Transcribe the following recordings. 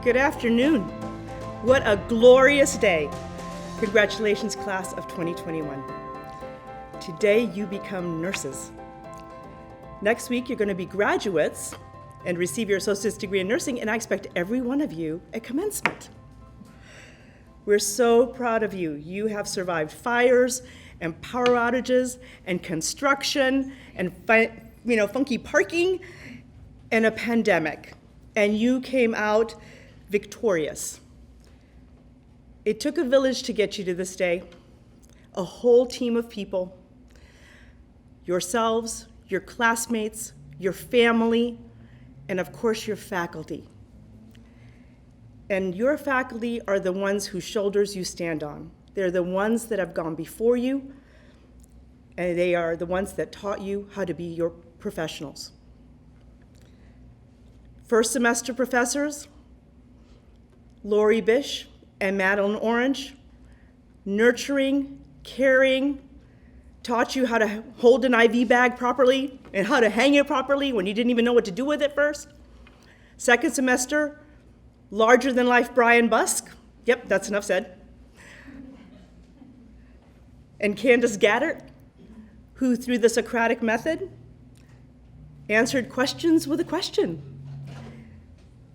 Good afternoon. What a glorious day. Congratulations, class of 2021. Today you become nurses. Next week you're going to be graduates and receive your associate's degree in nursing, and I expect every one of you at commencement. We're so proud of you. You have survived fires and power outages and construction and funky parking and a pandemic, and you came out victorious. It took a village to get you to this day, a whole team of people, yourselves, your classmates, your family, and of course your faculty. And your faculty are the ones whose shoulders you stand on. They're the ones that have gone before you, and they are the ones that taught you how to be your professionals. First semester professors, Lori Bish and Madeline Orange, nurturing, caring, taught you how to hold an IV bag properly and how to hang it properly when you didn't even know what to do with it first. Second semester, larger than life Brian Busk. Yep, that's enough said. And Candace Gaddert, who through the Socratic method answered questions with a question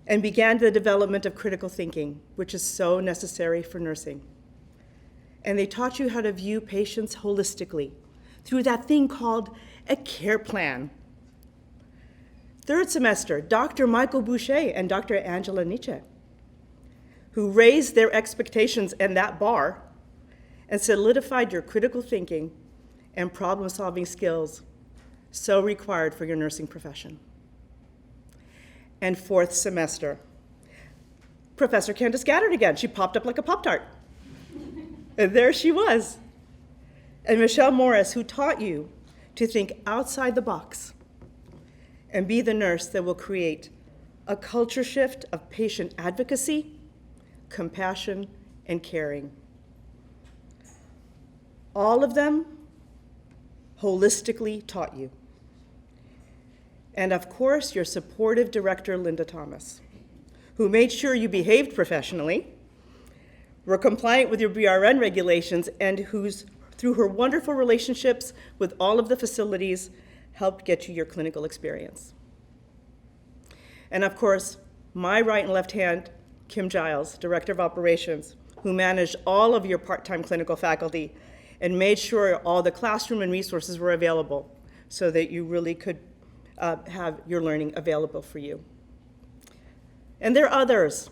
and began the development of critical thinking, which is so necessary for nursing. And they taught you how to view patients holistically through that thing called a care plan. Third semester, Dr. Michael Boucher and Dr. Angela Nietzsche, who raised their expectations and that bar and solidified your critical thinking and problem-solving skills so required for your nursing profession. And fourth semester, Professor Candace Gaddert again. She popped up like a Pop-Tart. And there she was. And Michelle Morris, who taught you to think outside the box and be the nurse that will create a culture shift of patient advocacy, compassion, and caring. All of them holistically taught you. And of course, your supportive director, Linda Thomas, who made sure you behaved professionally, were compliant with your BRN regulations, and who's, through her wonderful relationships with all of the facilities, helped get you your clinical experience. And of course, my right and left hand, Kim Giles, Director of Operations, who managed all of your part-time clinical faculty and made sure all the classroom and resources were available so that you really could have your learning available for you. And there are others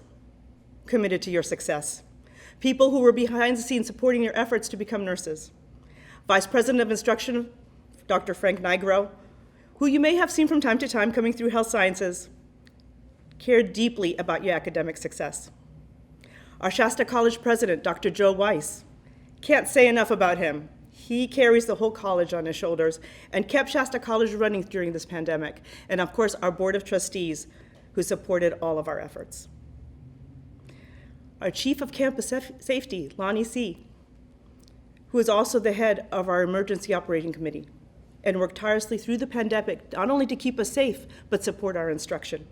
committed to your success, people who were behind the scenes supporting your efforts to become nurses. Vice President of Instruction, Dr. Frank Nigro, who you may have seen from time to time coming through health sciences, cared deeply about your academic success. Our Shasta College President, Dr. Joe Weiss, can't say enough about him. He carries the whole college on his shoulders and kept Shasta College running during this pandemic. And of course, our Board of Trustees, who supported all of our efforts. Our Chief of Campus Safety, Lonnie C., who is also the head of our Emergency Operating Committee and worked tirelessly through the pandemic, not only to keep us safe, but support our instruction.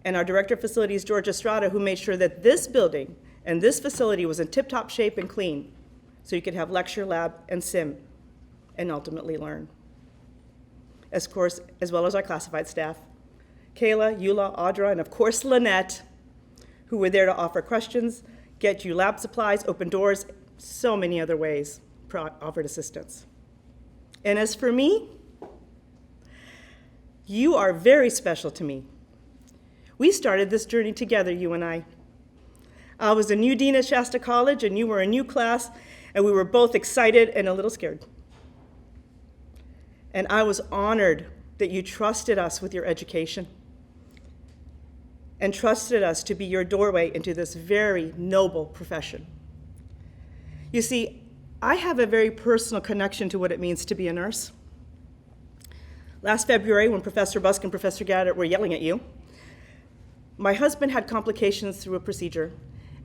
And our Director of Facilities, George Estrada, who made sure that this building and this facility was in tip-top shape and clean, so you could have lecture, lab, and sim, and ultimately learn. Of course, as well as our classified staff, Kayla, Eula, Audra, and of course Lynette, who were there to offer questions, get you lab supplies, open doors, so many other ways, offered assistance. And as for me, you are very special to me. We started this journey together, you and I. I was a new dean at Shasta College, and you were a new class, and we were both excited and a little scared. And I was honored that you trusted us with your education and trusted us to be your doorway into this very noble profession. You see, I have a very personal connection to what it means to be a nurse. Last February, when Professor Busk and Professor Gaddert were yelling at you, my husband had complications through a procedure,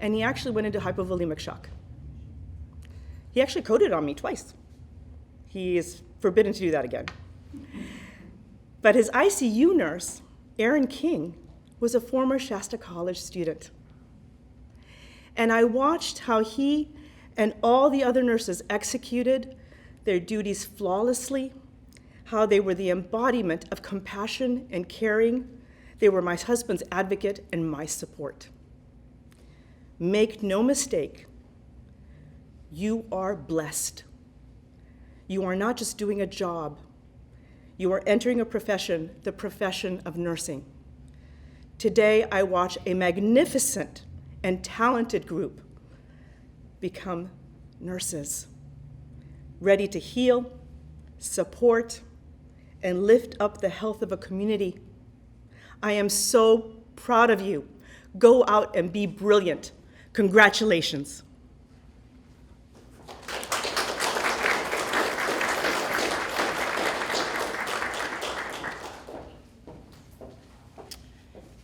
and he actually went into hypovolemic shock. He actually coded on me twice. He is forbidden to do that again. But his ICU nurse, Erin King, was a former Shasta College student. And I watched how he and all the other nurses executed their duties flawlessly, how they were the embodiment of compassion and caring. They were my husband's advocate and my support. Make no mistake, you are blessed. You are not just doing a job. You are entering a profession, the profession of nursing. Today, I watch a magnificent and talented group become nurses, ready to heal, support, and lift up the health of a community. I am so proud of you. Go out and be brilliant. Congratulations.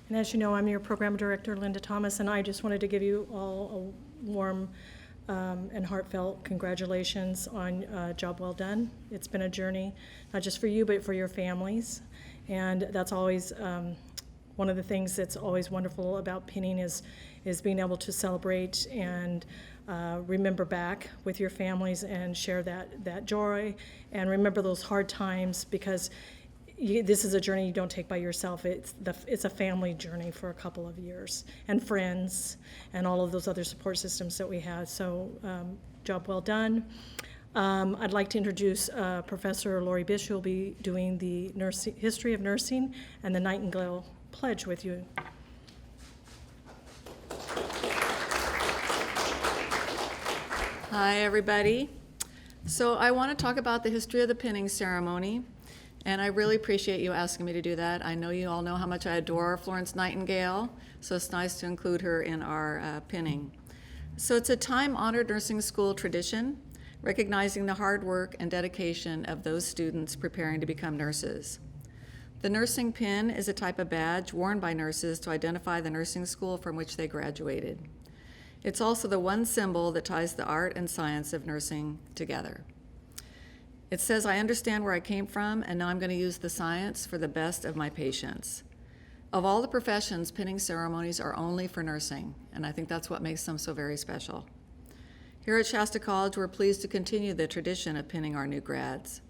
And as you know, I'm your program director, Linda Thomas, and I just wanted to give you all a warm and heartfelt congratulations on a job well done. It's been a journey, not just for you, but for your families. And that's always one of the things that's always wonderful about pinning is being able to celebrate and remember back with your families and share that joy and remember those hard times, because this is a journey you don't take by yourself. It's a family journey for a couple of years, and friends, and all of those other support systems that we have. So, job well done. I'd like to introduce Professor Lori Bish, who will be doing the history of nursing and the Nightingale Pledge with you. Hi, everybody. So I want to talk about the history of the pinning ceremony. And I really appreciate you asking me to do that. I know you all know how much I adore Florence Nightingale, so it's nice to include her in our pinning. So it's a time-honored nursing school tradition, recognizing the hard work and dedication of those students preparing to become nurses. The nursing pin is a type of badge worn by nurses to identify the nursing school from which they graduated. It's also the one symbol that ties the art and science of nursing together. It says, I understand where I came from, and now I'm going to use the science for the best of my patients. Of all the professions, pinning ceremonies are only for nursing, and I think that's what makes them so very special. Here at Shasta College, we're pleased to continue the tradition of pinning our new grads.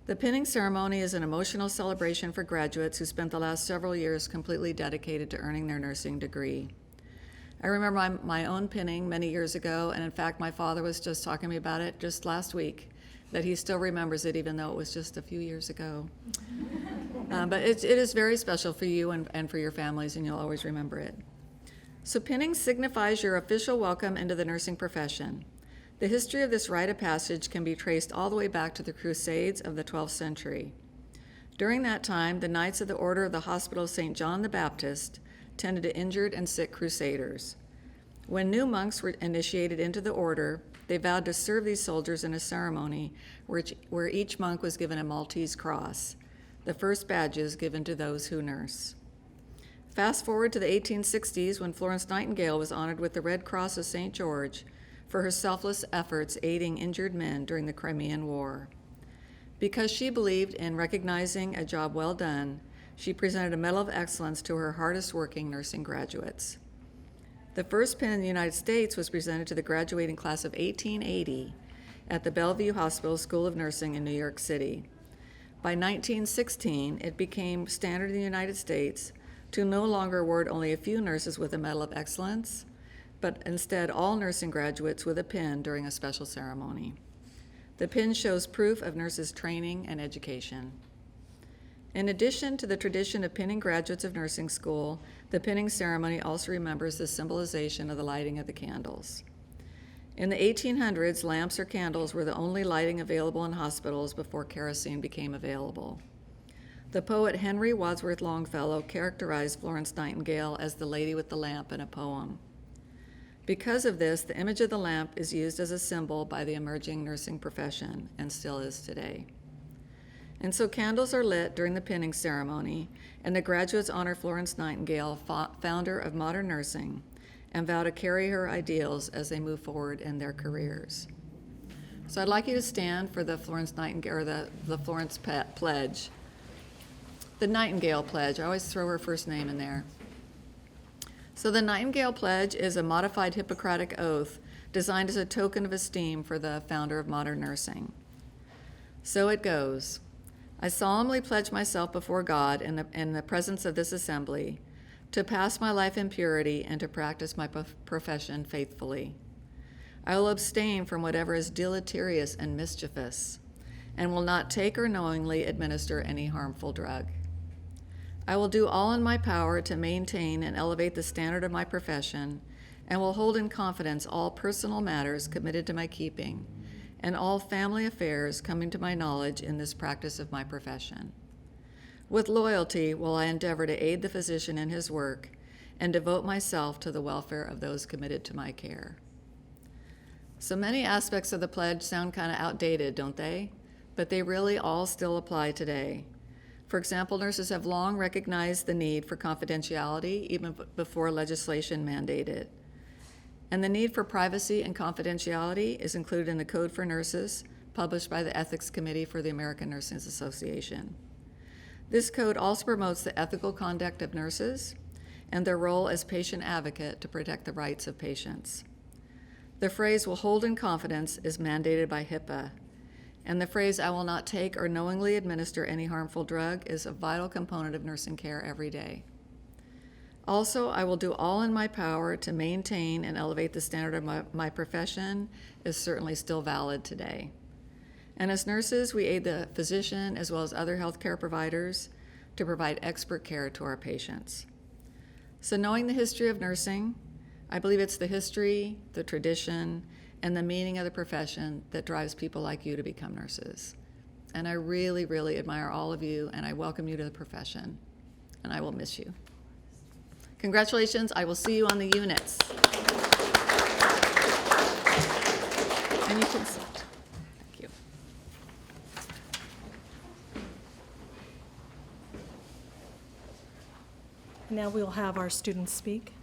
The pinning ceremony is an emotional celebration for graduates who spent the last several years completely dedicated to earning their nursing degree. I remember my own pinning many years ago, and in fact, my father was just talking to me about it just last week, that he still remembers it even though it was just a few years ago. But it is very special for you and for your families, and you'll always remember it. So pinning signifies your official welcome into the nursing profession. The history of this rite of passage can be traced all the way back to the Crusades of the 12th century. During that time, the Knights of the Order of the Hospital of St. John the Baptist tended to injured and sick crusaders. When new monks were initiated into the order, they vowed to serve these soldiers in a ceremony where each monk was given a Maltese cross, the first badges given to those who nurse. Fast forward to the 1860s, when Florence Nightingale was honored with the Red Cross of St. George for her selfless efforts aiding injured men during the Crimean War. Because she believed in recognizing a job well done, she presented a Medal of Excellence to her hardest-working nursing graduates. The first pin in the United States was presented to the graduating class of 1880 at the Bellevue Hospital School of Nursing in New York City. By 1916, it became standard in the United States to no longer award only a few nurses with a Medal of Excellence, but instead all nursing graduates with a pin during a special ceremony. The pin shows proof of nurses' training and education. In addition to the tradition of pinning graduates of nursing school, the pinning ceremony also remembers the symbolization of the lighting of the candles. In the 1800s, lamps or candles were the only lighting available in hospitals before kerosene became available. The poet Henry Wadsworth Longfellow characterized Florence Nightingale as the lady with the lamp in a poem. Because of this, the image of the lamp is used as a symbol by the emerging nursing profession, and still is today. And so candles are lit during the pinning ceremony, and the graduates honor Florence Nightingale, founder of modern nursing, and vow to carry her ideals as they move forward in their careers. So I'd like you to stand for the Florence Nightingale, or the Florence Pledge. The Nightingale Pledge. I always throw her first name in there. So the Nightingale Pledge is a modified Hippocratic oath designed as a token of esteem for the founder of modern nursing. So it goes. I solemnly pledge myself before God in the presence of this assembly to pass my life in purity and to practice my profession faithfully. I will abstain from whatever is deleterious and mischievous, and will not take or knowingly administer any harmful drug. I will do all in my power to maintain and elevate the standard of my profession, and will hold in confidence all personal matters committed to my keeping, and all family affairs coming to my knowledge in this practice of my profession. With loyalty will I endeavor to aid the physician in his work and devote myself to the welfare of those committed to my care. So many aspects of the pledge sound kind of outdated, don't they? But they really all still apply today. For example, nurses have long recognized the need for confidentiality even before legislation mandated it. And the need for privacy and confidentiality is included in the Code for Nurses, published by the Ethics Committee for the American Nurses Association. This code also promotes the ethical conduct of nurses and their role as patient advocate to protect the rights of patients. The phrase "will hold in confidence" is mandated by HIPAA, and the phrase "I will not take or knowingly administer any harmful drug" is a vital component of nursing care every day. Also, "I will do all in my power to maintain and elevate the standard of my profession" is certainly still valid today. And as nurses, we aid the physician as well as other healthcare providers to provide expert care to our patients. So knowing the history of nursing, I believe it's the history, the tradition, and the meaning of the profession that drives people like you to become nurses. And I really, really admire all of you, and I welcome you to the profession, and I will miss you. Congratulations. I will see you on the units. And you can sit. Thank you. Now we'll have our students speak.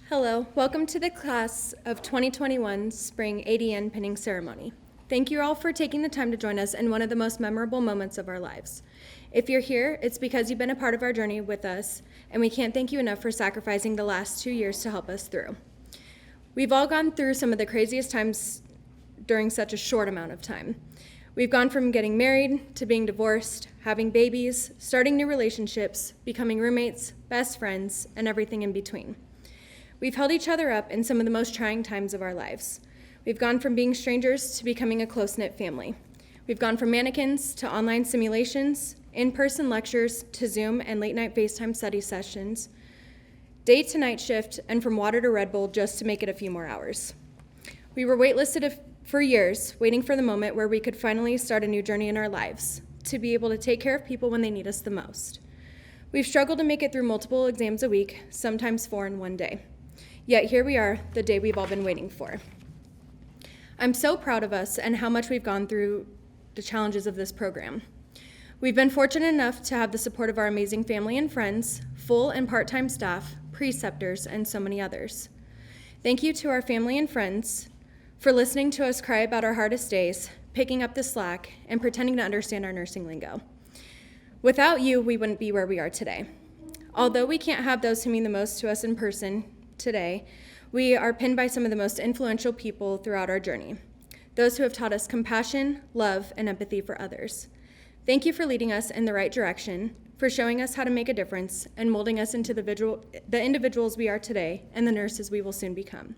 Hello, welcome to the class of 2021 Spring ADN Pinning Ceremony. Thank you all for taking the time to join us in one of the most memorable moments of our lives. If you're here, it's because you've been a part of our journey with us, and we can't thank you enough for sacrificing the last 2 years to help us through. We've all gone through some of the craziest times during such a short amount of time. We've gone from getting married to being divorced, having babies, starting new relationships, becoming roommates, best friends, and everything in between. We've held each other up in some of the most trying times of our lives. We've gone from being strangers to becoming a close-knit family. We've gone from mannequins to online simulations, in-person lectures to Zoom and late-night FaceTime study sessions, day to night shift, and from water to Red Bull just to make it a few more hours. We were waitlisted for years, waiting for the moment where we could finally start a new journey in our lives, to be able to take care of people when they need us the most. We've struggled to make it through multiple exams a week, sometimes 4 in one day. Yet here we are, the day we've all been waiting for. I'm so proud of us and how much we've gone through the challenges of this program. We've been fortunate enough to have the support of our amazing family and friends, full and part-time staff, preceptors, and so many others. Thank you to our family and friends for listening to us cry about our hardest days, picking up the slack, and pretending to understand our nursing lingo. Without you, we wouldn't be where we are today. Although we can't have those who mean the most to us in person today, we are pinned by some of the most influential people throughout our journey, those who have taught us compassion, love, and empathy for others. Thank you for leading us in the right direction, for showing us how to make a difference, and molding us into the individuals we are today and the nurses we will soon become.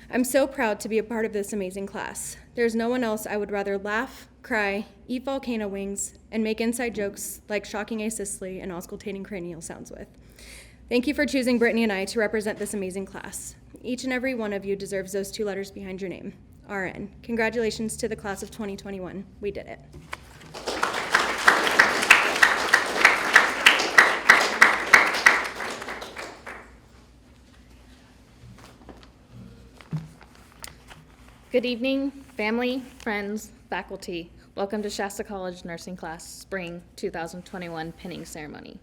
I'm so proud to be a part of this amazing class. There's no one else I would rather laugh, cry, eat volcano wings, and make inside jokes like shocking asystole and auscultating cranial sounds with. Thank you for choosing Brittany and I to represent this amazing class. Each and every one of you deserves those 2 letters behind your name, RN. Congratulations to the class of 2021. We did it. Good evening, family, friends, faculty. Welcome to Shasta College Nursing Class Spring 2021 Pinning Ceremony.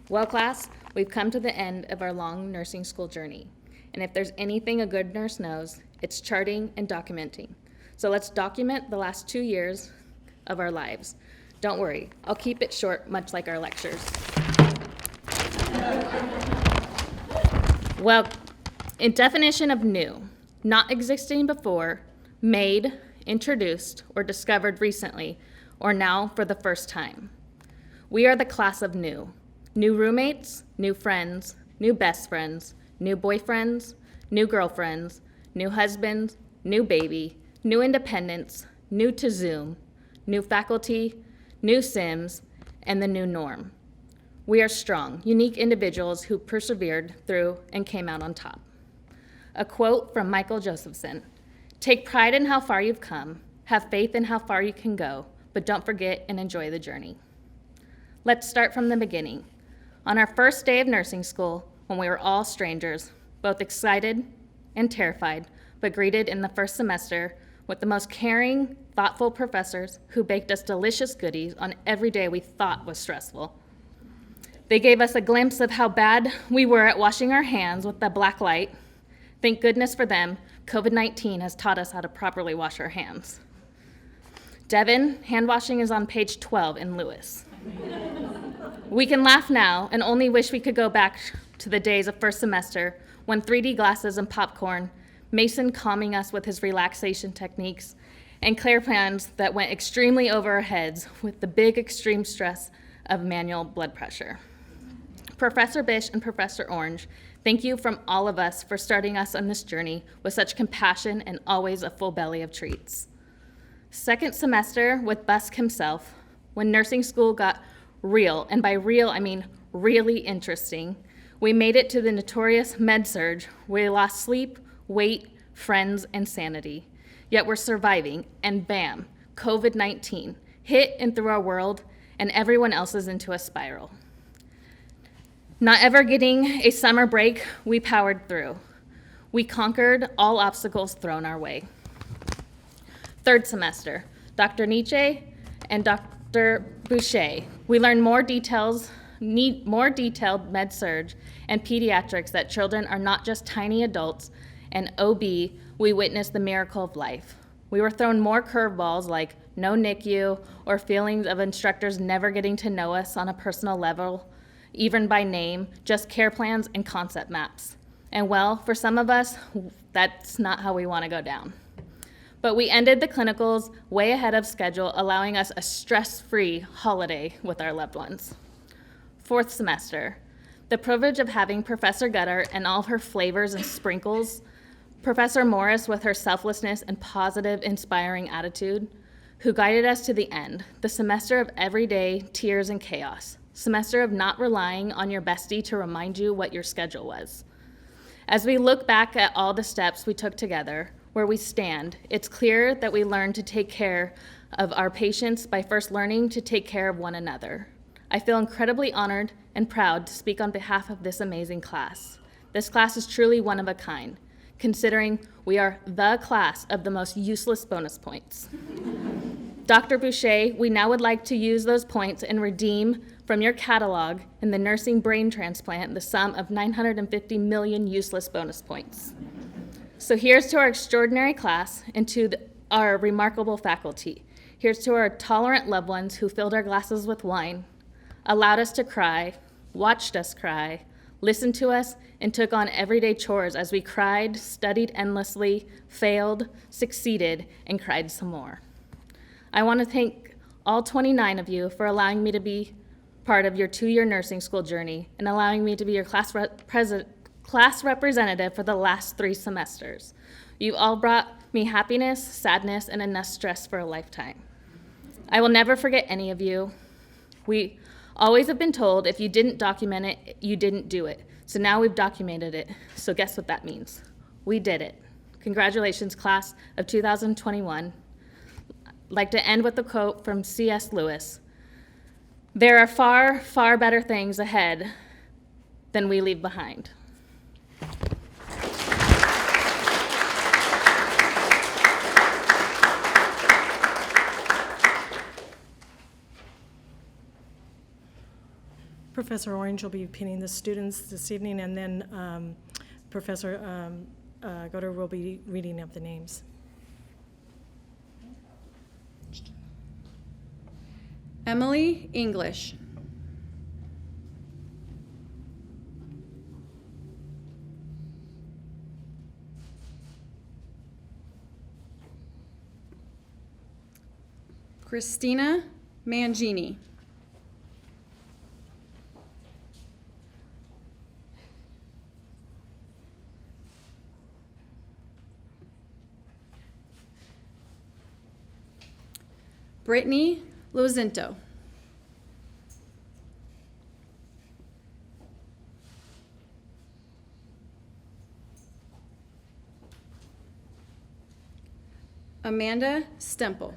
Well, class, we've come to the end of our long nursing school journey. And if there's anything a good nurse knows, it's charting and documenting. So let's document the last 2 years of our lives. Don't worry, I'll keep it short, much like our lectures. Well, in definition of new, not existing before, made, introduced, or discovered recently, or now for the first time. We are the class of new. New roommates, new friends, new best friends, new boyfriends, new girlfriends, new husbands, new baby, new independence, new to Zoom, new faculty, new Sims, and the new norm. We are strong, unique individuals who persevered through and came out on top. A quote from Michael Josephson: "Take pride in how far you've come, have faith in how far you can go, but don't forget and enjoy the journey." Let's start from the beginning. On our first day of nursing school, when we were all strangers, both excited and terrified, but greeted in the first semester with the most caring, thoughtful professors who baked us delicious goodies on every day we thought was stressful. They gave us a glimpse of how bad we were at washing our hands with the black light. Thank goodness for them, COVID-19 has taught us how to properly wash our hands. Devin, hand washing is on page 12 in Lewis. We can laugh now and only wish we could go back to the days of first semester when 3D glasses and popcorn, Mason calming us with his relaxation techniques, and Claire plans that went extremely over our heads with the big extreme stress of manual blood pressure. Professor Bish and Professor Orange, thank you from all of us for starting us on this journey with such compassion and always a full belly of treats. Second semester with Busk himself, when nursing school got real, and by real I mean really interesting, we made it to the notorious med-surg where we lost sleep, weight, friends, and sanity. Yet we're surviving, and bam, COVID-19 hit and threw our world, and everyone else is into a spiral. Not ever getting a summer break, we powered through. We conquered all obstacles thrown our way. Third semester, Dr. Nietzsche and Dr. Boucher. We learned more detailed med-surg and pediatrics that children are not just tiny adults, and OB, we witnessed the miracle of life. We were thrown more curveballs like no NICU or feelings of instructors never getting to know us on a personal level, even by name, just care plans and concept maps. And well, for some of us, that's not how we want to go down. But we ended the clinicals way ahead of schedule, allowing us a stress-free holiday with our loved ones. Fourth semester, the privilege of having Professor Gutter and all of her flavors and sprinkles, Professor Morris with her selflessness and positive, inspiring attitude, who guided us to the end, the semester of everyday tears and chaos, semester of not relying on your bestie to remind you what your schedule was. As we look back at all the steps we took together, where we stand, it's clear that we learned to take care of our patients by first learning to take care of one another. I feel incredibly honored and proud to speak on behalf of this amazing class. This class is truly one of a kind, considering we are the class of the most useless bonus points. Dr. Boucher, we now would like to use those points and redeem from your catalog in the nursing brain transplant the sum of 950 million useless bonus points. So here's to our extraordinary class and to our remarkable faculty. Here's to our tolerant loved ones who filled our glasses with wine, allowed us to cry, watched us cry, listened to us, and took on everyday chores as we cried, studied endlessly, failed, succeeded, and cried some more. I want to thank all 29 of you for allowing me to be part of your 2-year nursing school journey and allowing me to be your class representative for the last 3 semesters. You all brought me happiness, sadness, and enough stress for a lifetime. I will never forget any of you. We always have been told if you didn't document it, you didn't do it. So now we've documented it. So guess what that means? We did it. Congratulations, class of 2021. I'd like to end with a quote from C.S. Lewis. There are far, far better things ahead than we leave behind. Professor Orange will be pinning the students this evening, and then Professor Goder will be reading up the names. Emily English. Christina Mangini. Brittany Lozinto. Amanda Stemple.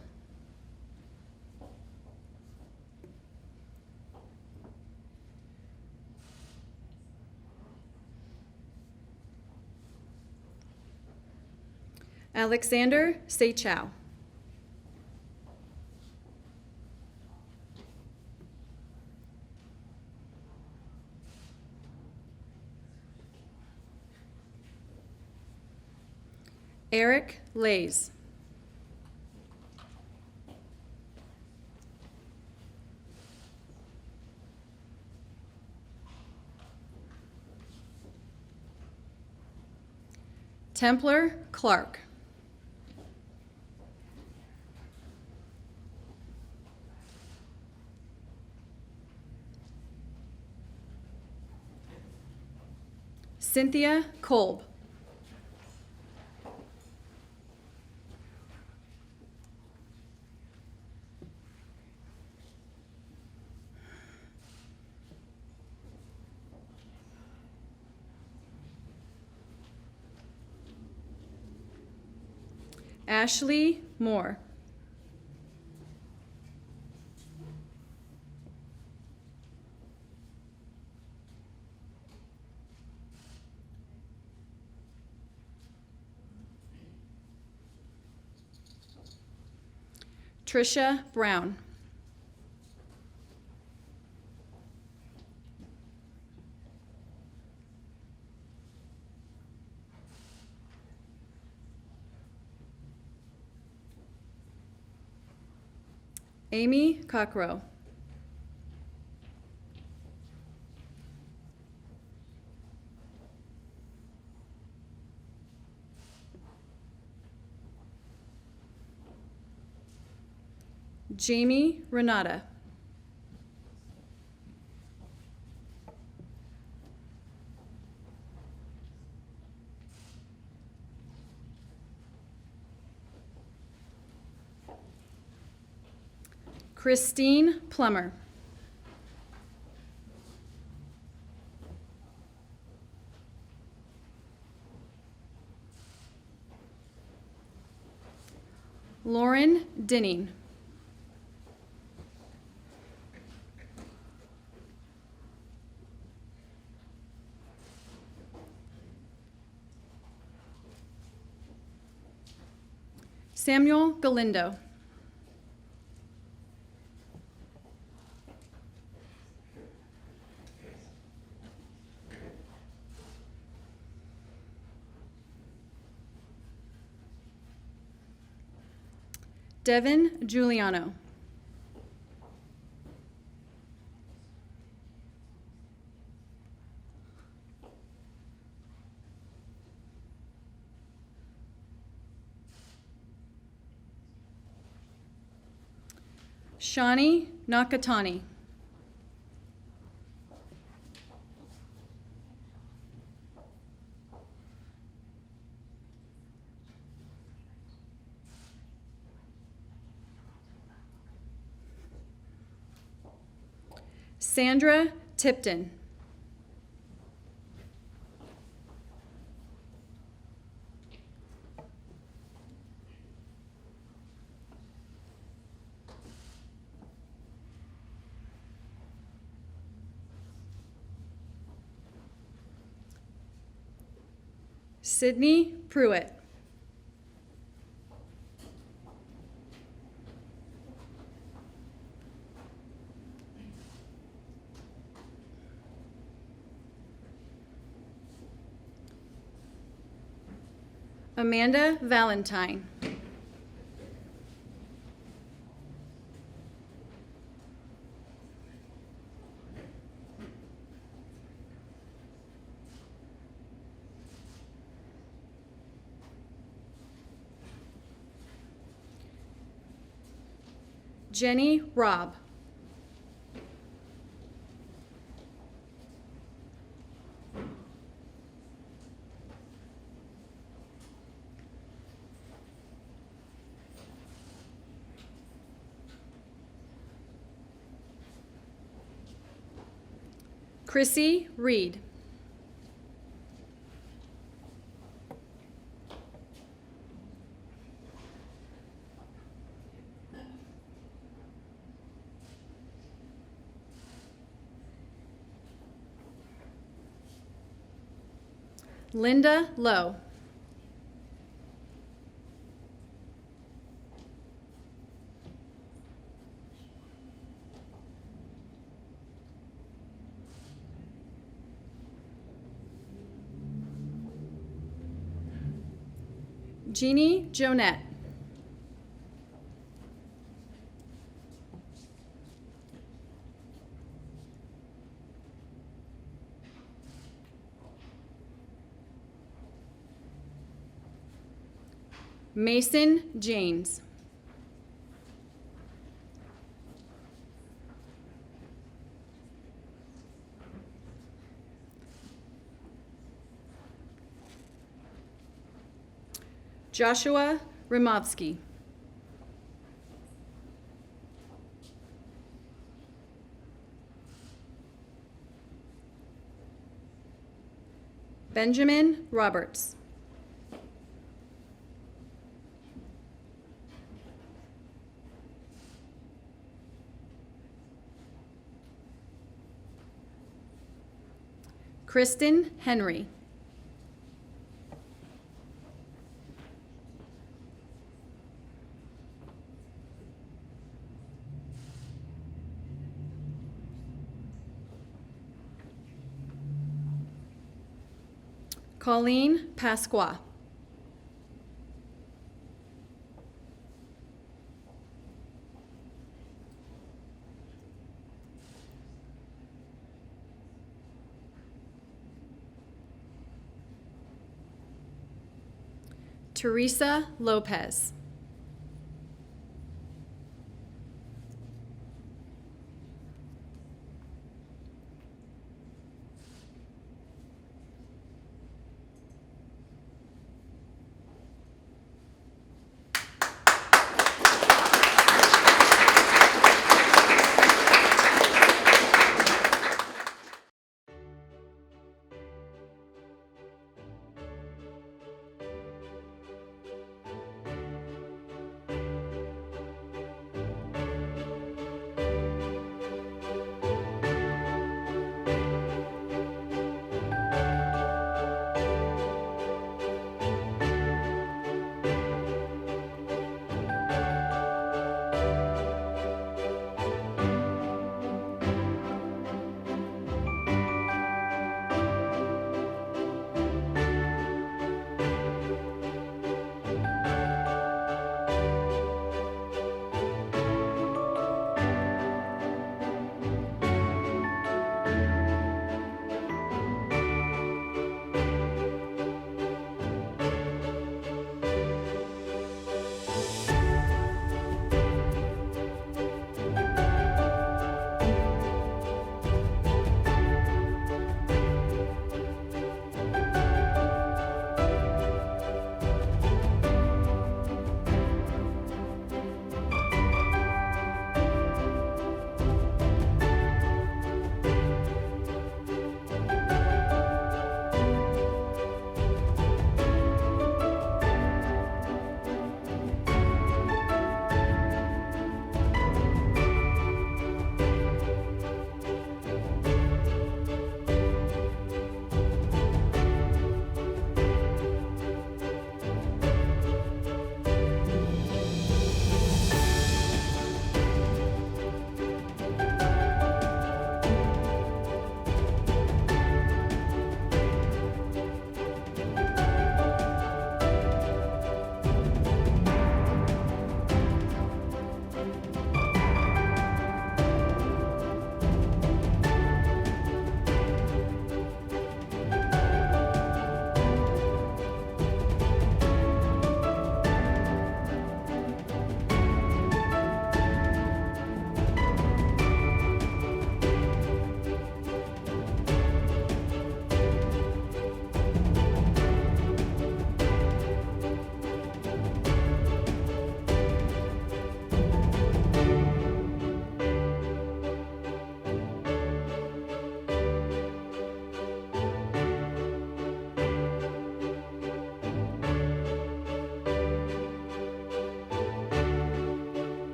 Alexander Seychow. Eric Lays. Templar Clark. Cynthia Kolb. Ashley Moore. Trisha Brown. Amy Cockrow. Jamie Renata. Christine Plummer. Lauren Dinning. Samuel Galindo. Devin Giuliano. Shani Nakatani. Sandra Tipton. Sydney Pruitt. Amanda Valentine. Jenny Robb. Chrissy Reed. Linda Lowe. Jeannie Jonette. Mason James. Joshua Rimovsky. Benjamin Roberts. Kristen Henry. Colleen Pasqua. Teresa Lopez.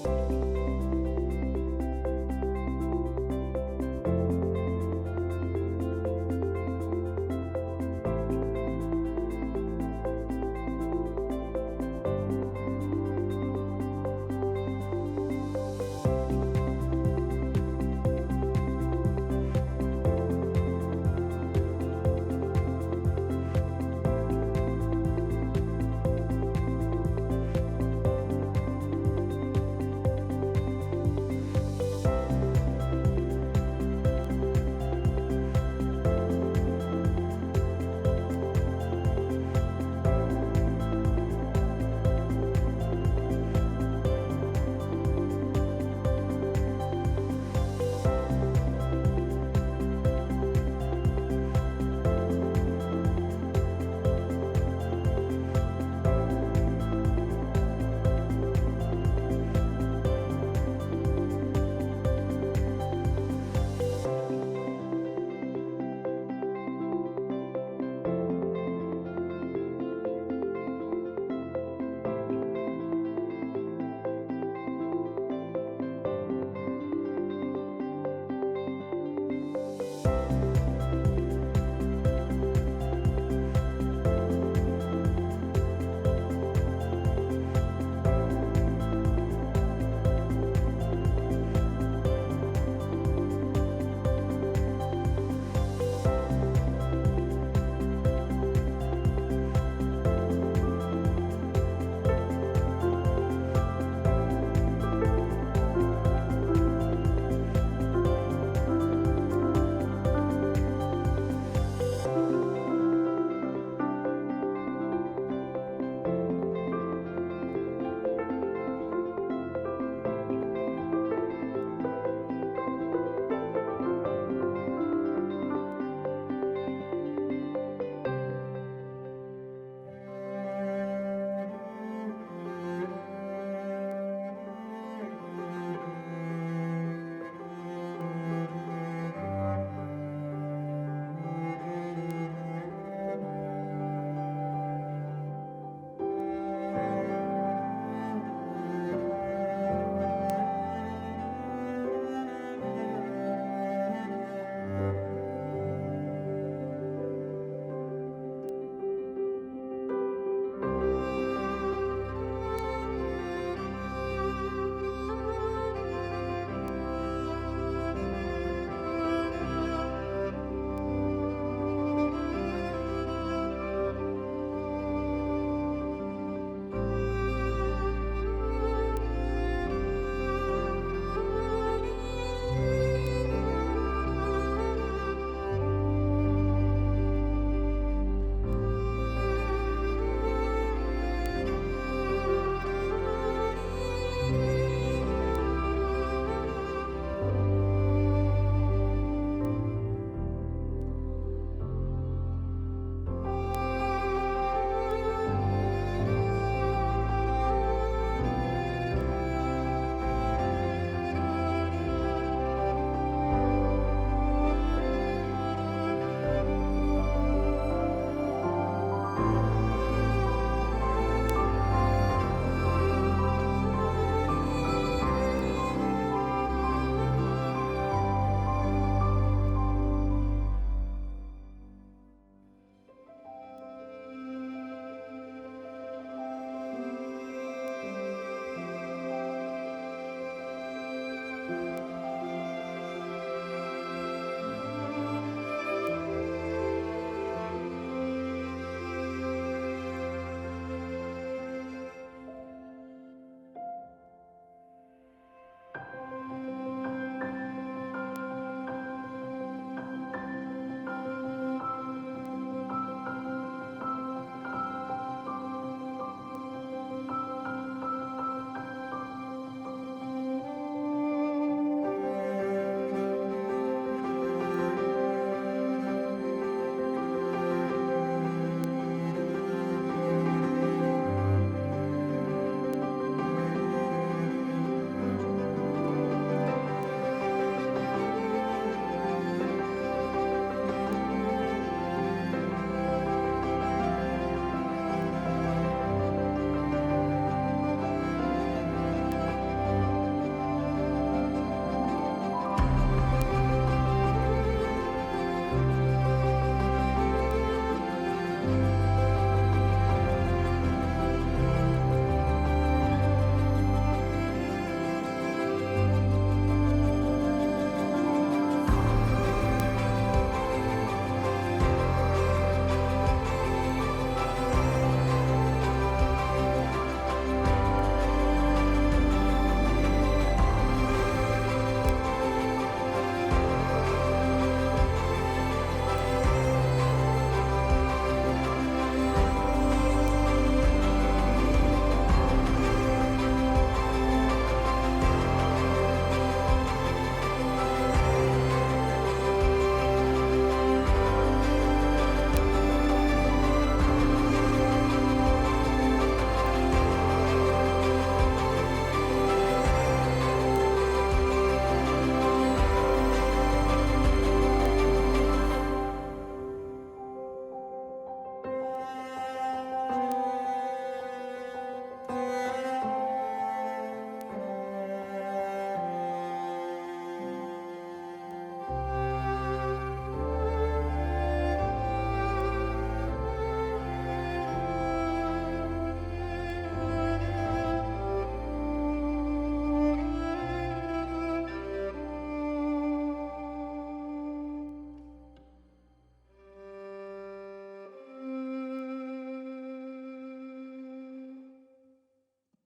you.